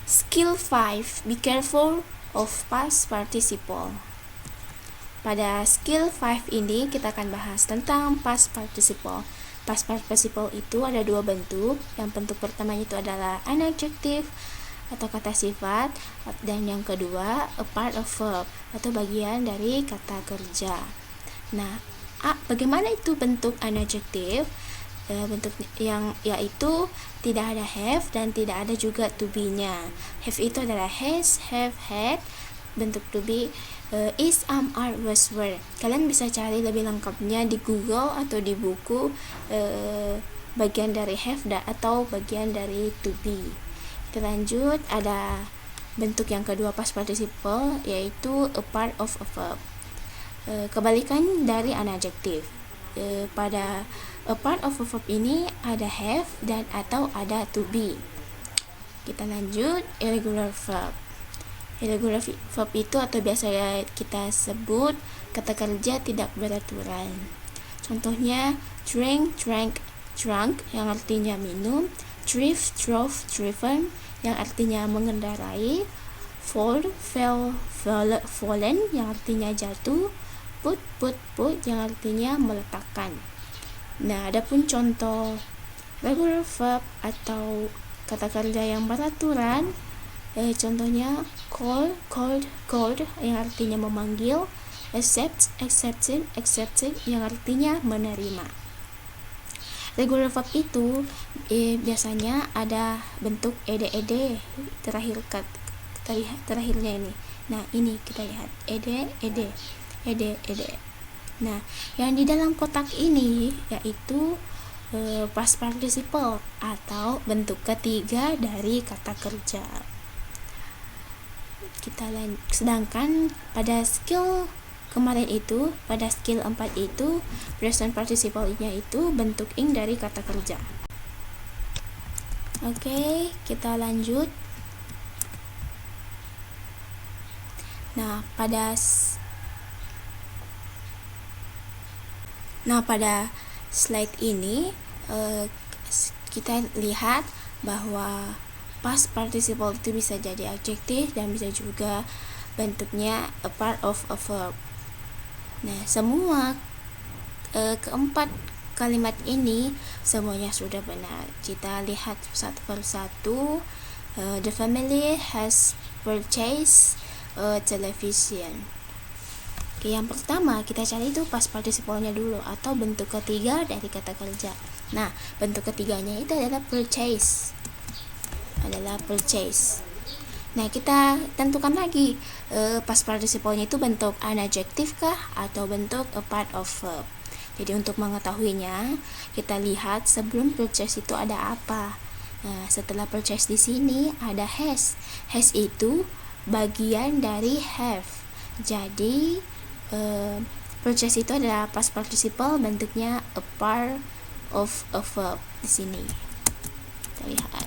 Skill 5. Be careful of past participle. Pada skill 5 ini kita akan bahas tentang past participle. Past participle itu ada dua bentuk. Yang bentuk pertama itu adalah an adjective atau kata sifat, dan yang kedua a part of verb atau bagian dari kata kerja. Nah, bagaimana itu bentuk an adjective? Bentuk yang yaitu tidak ada have dan tidak ada juga to be-nya. Have itu adalah has, have, had. Bentuk to be is, are, was, were. Kalian bisa cari lebih lengkapnya di Google atau di buku bagian dari have atau bagian dari to be. Kita lanjut, ada bentuk yang kedua past participle yaitu a part of a verb. Kebalikan dari an adjective. Pada a part of a verb ini ada have dan atau ada to be. Kita lanjut, irregular verb. Irregular verb itu atau biasa kita sebut kata kerja tidak beraturan. Contohnya drink, drank, drunk yang artinya minum, drive, drove, driven yang artinya mengendarai, fall, fell, fallen yang artinya jatuh, put, put yang artinya meletakkan. Nah, adapun contoh regular verb atau kata kerja yang beraturan, contohnya call, called, called yang artinya memanggil, accept, accepted, accepted yang artinya menerima. Regular verb itu biasanya ada bentuk ed terakhirnya ini. Nah, ini kita lihat ed. Nah, yang di dalam kotak ini yaitu past participle atau bentuk ketiga dari kata kerja. Sedangkan pada skill kemarin itu, pada skill 4 itu present participle-nya itu bentuk ing dari kata kerja. Oke, kita lanjut. Nah, pada slide ini kita lihat bahwa past participle itu bisa jadi adjektif dan bisa juga bentuknya a part of a verb. Nah, semua keempat kalimat ini semuanya sudah benar. Kita lihat satu persatu. The family has purchased a television. Oke, yang pertama kita cari itu past participle-nya dulu atau bentuk ketiga dari kata kerja. Nah, bentuk ketiganya itu adalah purchase. Nah, kita tentukan lagi past participle-nya itu bentuk an adjective kah atau bentuk a part of verb. Jadi untuk mengetahuinya, kita lihat sebelum purchase itu ada apa. Nah, setelah purchase di sini ada has. Has itu bagian dari have. Jadi purchase itu adalah past participle, bentuknya a part of a verb di sini. Kita lihat.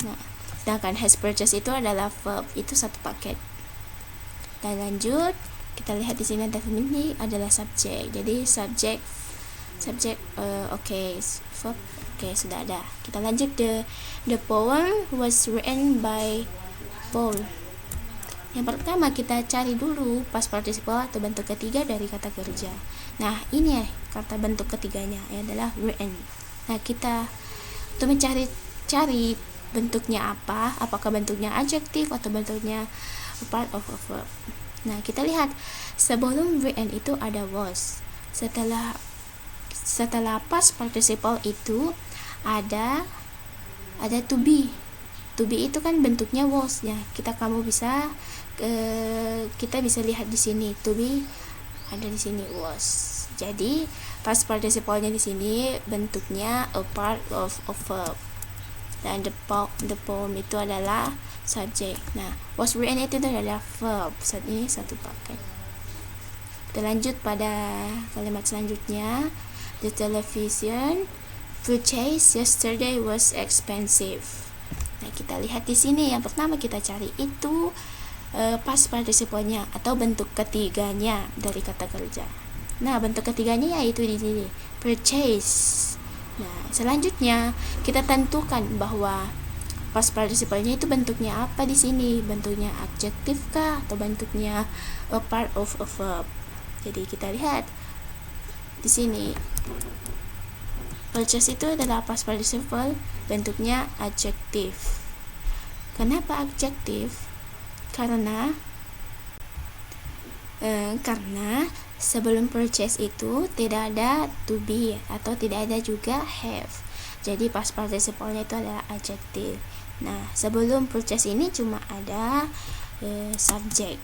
Nah, sedangkan has purchase itu adalah verb, itu satu paket. Dan lanjut, kita lihat di sini ada family adalah subjek. Jadi subjek verb sudah ada. Kita lanjut, the poem was written by Paul. Yang pertama kita cari dulu past participle atau bentuk ketiga dari kata kerja. Nah, ini kata bentuk ketiganya adalah written. Nah, kita untuk mencari bentuknya apakah bentuknya adjektif atau bentuknya part of a verb. Nah, kita lihat sebelum written itu ada was. Setelah past participle itu ada to be. To be itu kan bentuknya was ya. Kita bisa lihat di sini to be ada di sini was. Jadi past participle-nya di sini bentuknya a part of a verb. Dan the poem itu adalah subjek. Nah, was written itu adalah verb. Saat ini satu paket. Kita lanjut pada kalimat selanjutnya. The television purchased yesterday was expensive. Nah, kita lihat di sini yang pertama kita cari itu past participle-nya atau bentuk ketiganya dari kata kerja. Nah, bentuk ketiganya yaitu di sini purchase. Nah, selanjutnya kita tentukan bahwa past participle-nya itu bentuknya apa di sini? Bentuknya adjektif kah atau bentuknya a part of a verb? Jadi kita lihat di sini. Purchase itu adalah past participle, bentuknya adjektif. Kenapa adjektif? Karena sebelum purchase itu tidak ada to be atau tidak ada juga have. Jadi past participle-nya itu adalah adjektif. Nah, sebelum purchase ini cuma ada subject.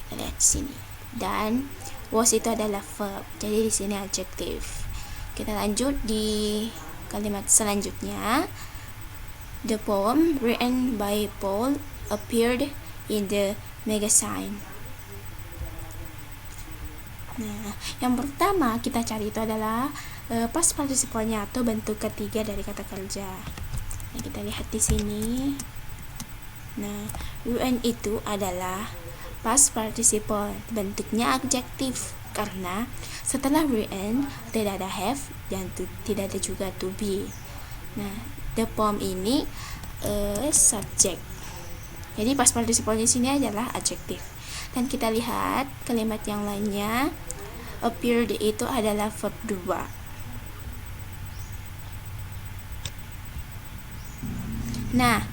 Kita lihat di sini. Dan was itu adalah verb. Jadi di sini adjektif. Kita lanjut di kalimat selanjutnya. The poem written by Paul appeared in the magazine. Nah, yang pertama kita cari itu adalah past participle-nya atau bentuk ketiga dari kata kerja. Nah, kita lihat di sini. Nah, written itu adalah past participle, bentuknya adjektif karena setelah written tidak ada have dan tidak ada juga to be. Nah, the poem ini subject. Jadi past participle di sini adalah adjektif. Dan kita lihat kalimat yang lainnya. Appeared itu adalah verb 2. Nah,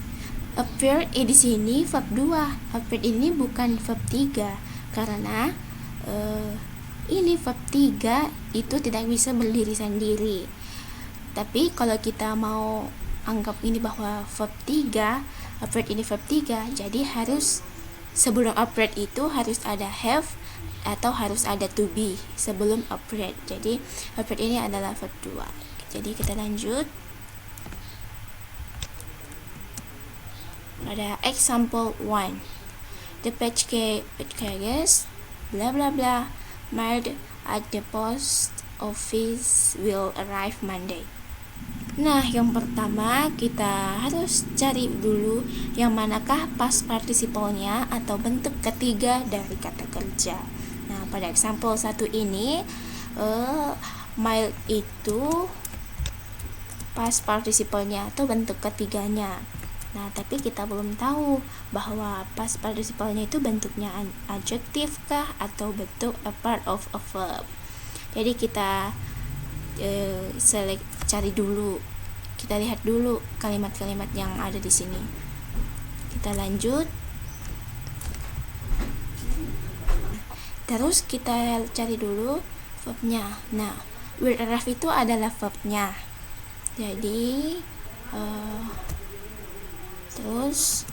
appeared di sini verb 2. Appeared ini bukan verb 3 karena ini verb 3 itu tidak bisa berdiri sendiri. Tapi kalau kita mau anggap ini bahwa verb 3, appeared ini verb 3, jadi harus sebelum appeared itu harus ada have atau harus ada to be sebelum appeared. Jadi appeared ini adalah verb 2. Jadi kita lanjut pada example 1. The packages bla bla bla mailed at the post office will arrive Monday. Nah, yang pertama kita harus cari dulu yang manakah past participle-nya atau bentuk ketiga dari kata kerja. Nah, pada example 1 ini mail itu past participle-nya atau bentuk ketiganya. Nah, tapi kita belum tahu bahwa past participle-nya itu bentuknya adjektif kah atau bentuk a part of a verb. Jadi kita cari dulu, kita lihat dulu kalimat-kalimat yang ada di sini. Kita lanjut. Terus kita cari dulu verbnya. Nah, will arrive itu adalah verbnya. Jadi terus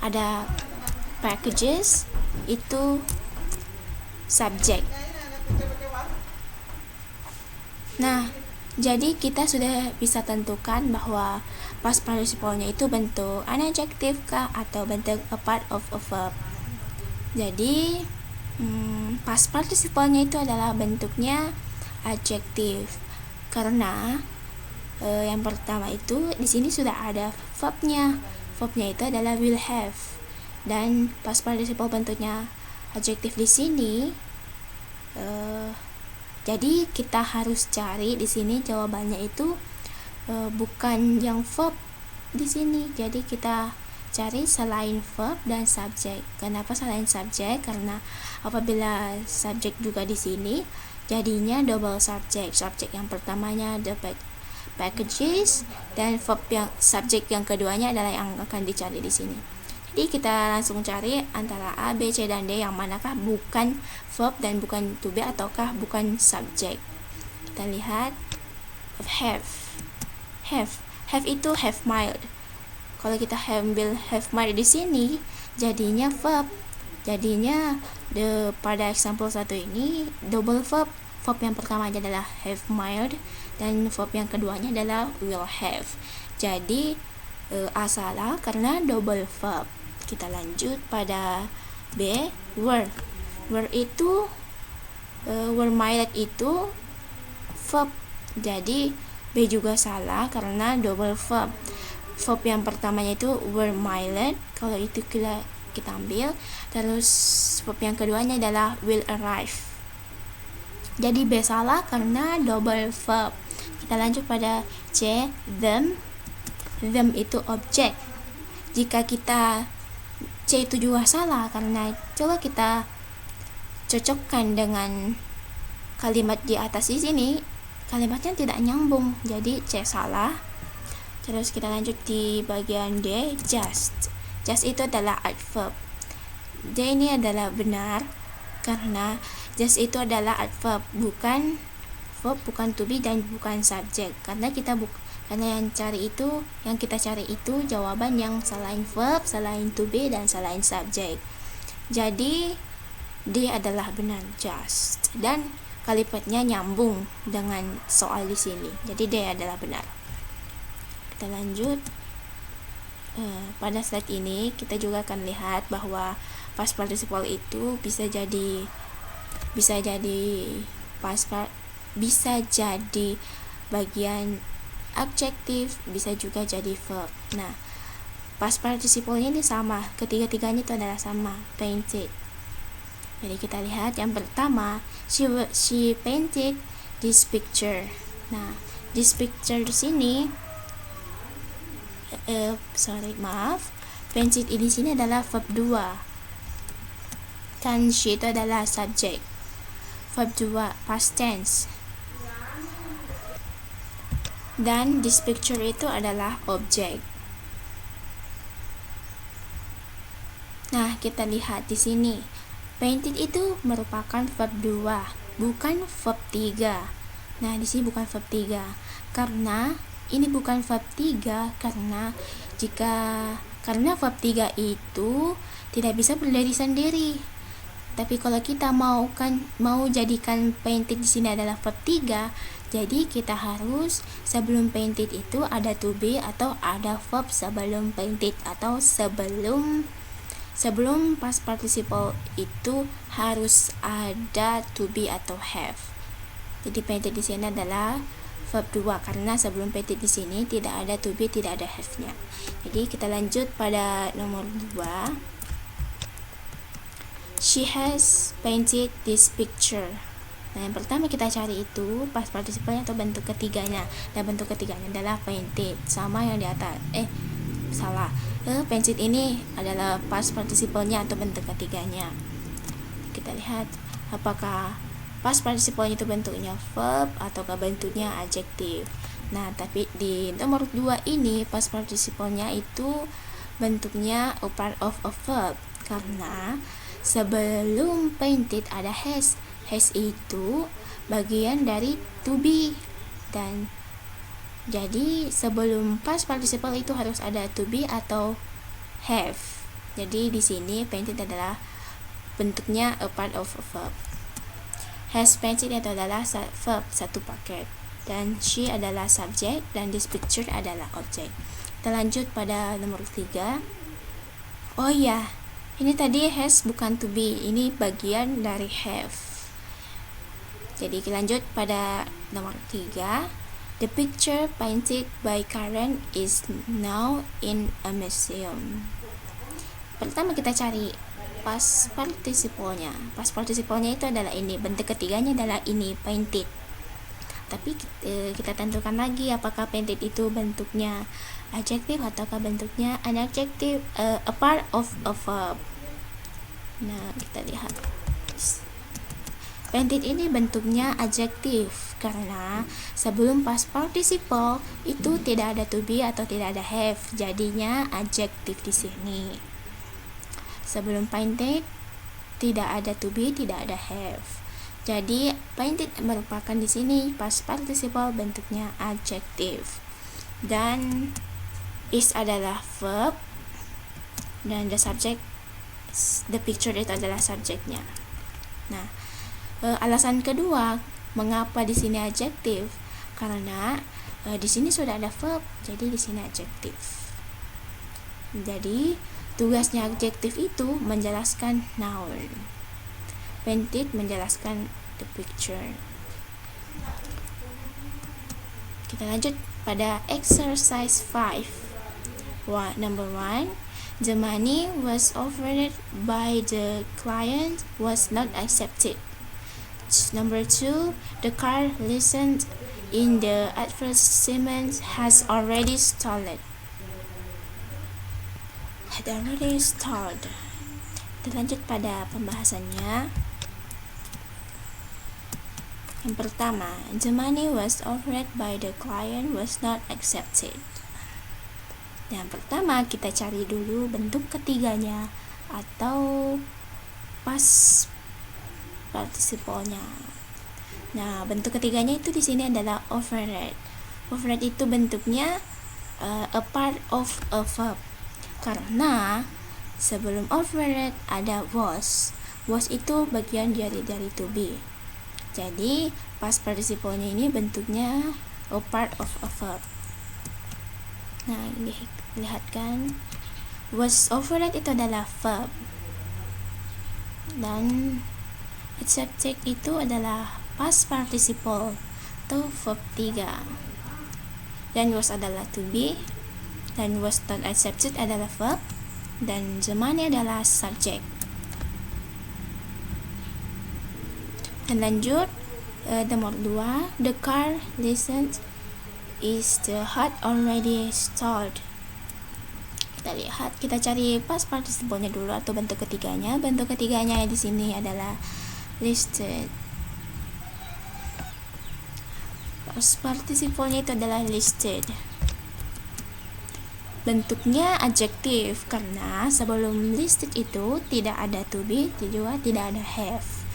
ada packages itu subject. Nah, jadi kita sudah bisa tentukan bahwa past participle-nya itu bentuk adjektif kah atau bentuk a part of a verb. Jadi past participle-nya itu adalah bentuknya adjektif karena yang pertama itu di sini sudah ada verbnya. Verbnya itu adalah will have. Dan past participle bentuknya adjektif di sini. Jadi kita harus cari di sini jawabannya itu bukan yang verb di sini. Jadi kita cari selain verb dan subjek. Kenapa selain subjek? Karena apabila subjek juga di sini, jadinya double subjek. Subjek yang pertamanya the packages dan verb yang subjek yang keduanya adalah yang akan dicari di sini. Jadi kita langsung cari antara A, B, C, dan D yang manakah bukan verb dan bukan to be ataukah bukan subjek. Kita lihat have itu have mild. Kalau kita ambil have mild di sini jadinya verb. Jadinya pada example 1 ini double verb. Verb yang pertama adalah have mild dan verb yang keduanya adalah will have. Jadi A salah karena double verb. Kita lanjut pada B, were. Were itu were mild itu verb. Jadi B juga salah karena double verb. Verb yang pertamanya itu were mild, kalau itu kita ambil. Terus verb yang keduanya adalah will arrive. Jadi B salah karena double verb. Kita lanjut pada C, them. them itu objek. Jika kita C itu juga salah, karena coba kita cocokkan dengan kalimat di atas di sini, kalimatnya tidak nyambung, jadi C salah. Terus kita lanjut di bagian D, just. Just itu adalah adverb. D ini adalah benar karena just itu adalah adverb, bukan verb, bukan to be dan bukan subjek. Karena karena yang kita cari itu jawaban yang selain verb, selain to be dan selain subjek. Jadi D adalah benar, just. Dan kalimatnya nyambung dengan soal di sini. Jadi D adalah benar. Kita lanjut. Pada slide ini kita juga akan lihat bahwa past participle itu bisa jadi bagian adjektif, bisa juga jadi verb. Nah, past participle-nya ini sama, ketiga-tiganya itu adalah sama, painted. Jadi kita lihat yang pertama, she painted this picture. Nah, this picture di sini painted di sini adalah verb 2. Dan she itu adalah subjek. Verb 2 past tense. Dan this picture itu adalah objek. Nah, kita lihat di sini. Painted itu merupakan verb 2, bukan verb 3. Nah, di sini bukan verb 3. Karena ini bukan verb 3 karena verb 3 itu tidak bisa berdiri sendiri. Tapi kalau kita mau jadikan painted di sini adalah verb 3, jadi kita harus sebelum painted itu ada to be atau ada verb sebelum painted, atau sebelum past participle itu harus ada to be atau have. Jadi painted di sini adalah verb 2 karena sebelum painted di sini tidak ada to be, tidak ada have-nya. Jadi kita lanjut pada nomor 2. She has painted this picture. Nah, yang pertama kita cari itu past participle atau bentuk ketiganya. Dan bentuk ketiganya adalah painted, sama yang di atas. Salah. Painted ini adalah past participle-nya atau bentuk ketiganya. Kita lihat apakah past participle itu bentuknya verb ataukah bentuknya adjektif. Nah, tapi di nomor 2 ini past participle-nya itu bentuknya a part of a verb karena sebelum painted ada has. Has itu bagian dari to be, dan jadi sebelum past participle itu harus ada to be atau have. Jadi di sini painted adalah bentuknya a part of a verb. Has painted itu adalah verb satu paket, dan she adalah subjek, dan this picture adalah objek. Kita lanjut pada nomor 3. Oh ya, ini tadi has bukan to be, ini bagian dari have. Jadi kita lanjut pada nomor 3. The picture painted by Karen is now in a museum. Pertama kita cari past participle-nya. Past participle-nya itu adalah ini, bentuk ketiganya adalah ini, painted. Tapi kita tentukan lagi apakah painted itu bentuknya adjektif ataukah bentuknya adjective, a part of a verb. Nah, kita lihat. Painted ini bentuknya adjektif karena sebelum past participle itu tidak ada to be atau tidak ada have, jadinya adjektif di sini. Sebelum painted tidak ada to be, tidak ada have. Jadi painted merupakan di sini past participle bentuknya adjektif. Dan is adalah verb, dan the subject, the picture itu adalah subjeknya. Nah, alasan kedua mengapa di sini adjektif karena di sini sudah ada verb, jadi di sini adjektif. Jadi tugasnya adjektif itu menjelaskan noun, painted menjelaskan the picture. Kita lanjut pada exercise 5. Number 1, the money was offered by the client was not accepted. Number 2, the car listed in the advertisement has already stolen. The ready start. Lanjut pada pembahasannya. Yang pertama, the money was offered by the client was not accepted. Yang pertama, kita cari dulu bentuk ketiganya atau past participle-nya. Nah, bentuk ketiganya itu di sini adalah offered. Offered itu bentuknya a part of a verb. Karena sebelum offered ada was. Was itu bagian dari to be. Jadi past participle-nya ini bentuknya a part of a verb. Nah, lihat kan, was offered itu adalah verb, dan accepted itu adalah past participle atau verb 3. Dan was adalah to be, dan was not accepted adalah verb, dan the money adalah subject. Dan lanjut, nomor 2, the car listened is the heart already stalled. Kita lihat, kita cari past participle-nya dulu atau bentuk ketiganya. Bentuk ketiganya di sini adalah listed. Past participle-nya itu adalah listed. Bentuknya adjektif karena sebelum listed itu tidak ada to be, juga tidak ada have.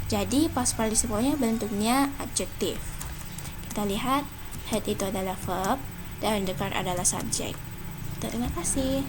Jadi past participle-nya bentuknya adjektif. Kita lihat, had itu adalah verb dan the car adalah subject. Terima kasih.